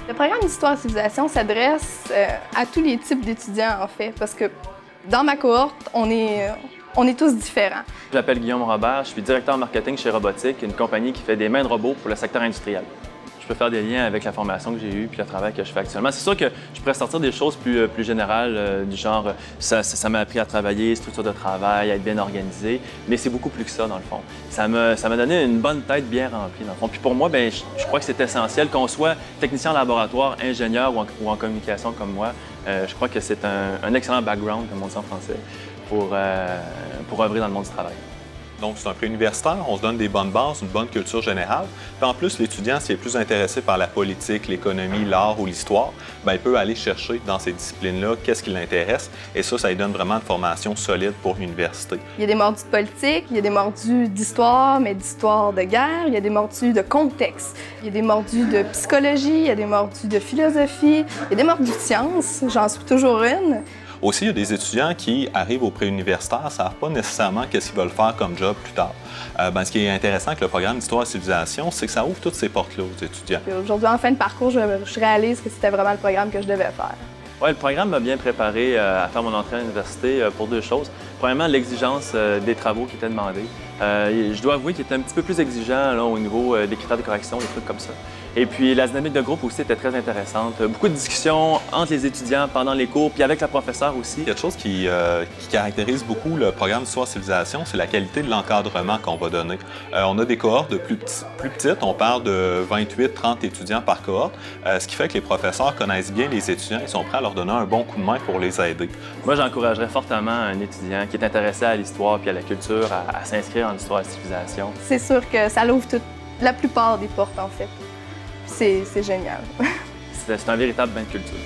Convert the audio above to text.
Le programme d'Histoire et Civilisation s'adresse à tous les types d'étudiants, en fait, parce que dans ma cohorte, on est tous différents. Je m'appelle Guillaume Robert, je suis directeur marketing chez Robotique, une compagnie qui fait des mains de robots pour le secteur industriel. Je peux faire des liens avec la formation que j'ai eue puis le travail que je fais actuellement. C'est sûr que je pourrais sortir des choses plus générales, du genre ça m'a appris à travailler, structure de travail, à être bien organisé, mais c'est beaucoup plus que ça dans le fond. Ça m'a donné une bonne tête bien remplie dans le fond. Puis pour moi, bien, je crois que c'est essentiel qu'on soit technicien en laboratoire, ingénieur ou en communication comme moi. Je crois que c'est un excellent background, comme on dit en français, pour œuvrer dans le monde du travail. Donc, c'est un préuniversitaire, on se donne des bonnes bases, une bonne culture générale. Puis en plus, l'étudiant, s'il est plus intéressé par la politique, l'économie, l'art ou l'histoire, bien, il peut aller chercher dans ces disciplines-là qu'est-ce qui l'intéresse. Et ça lui donne vraiment une formation solide pour l'université. Il y a des mordus de politique, il y a des mordus d'histoire, mais d'histoire de guerre, il y a des mordus de contexte, il y a des mordus de psychologie, il y a des mordus de philosophie, il y a des mordus de sciences, j'en suis toujours une. Aussi, il y a des étudiants qui arrivent au préuniversitaire ne savent pas nécessairement qu'est-ce qu'ils veulent faire comme job plus tard. Ce qui est intéressant avec le programme d'Histoire et Civilisation, c'est que ça ouvre toutes ces portes-là aux étudiants. Aujourd'hui, en fin de parcours, je réalise que c'était vraiment le programme que je devais faire. Oui, le programme m'a bien préparé à faire mon entrée à l'université pour deux choses. Premièrement, l'exigence des travaux qui étaient demandés. Je dois avouer qu'il était un petit peu plus exigeant là, au niveau des critères de correction, des trucs comme ça. Et puis la dynamique de groupe aussi était très intéressante. Beaucoup de discussions entre les étudiants pendant les cours, puis avec la professeure aussi. Quelque chose qui caractérise beaucoup le programme d'Histoire et Civilisation, c'est la qualité de l'encadrement qu'on va donner. On a des cohortes de plus petites, on parle de 28-30 étudiants par cohorte, ce qui fait que les professeurs connaissent bien les étudiants et sont prêts à leur donner un bon coup de main pour les aider. Moi, j'encouragerais fortement un étudiant qui est intéressé à l'histoire puis à la culture à s'inscrire en Histoire et Civilisation. C'est sûr que ça l'ouvre la plupart des portes, en fait. C'est génial. C'est un véritable bain de culture.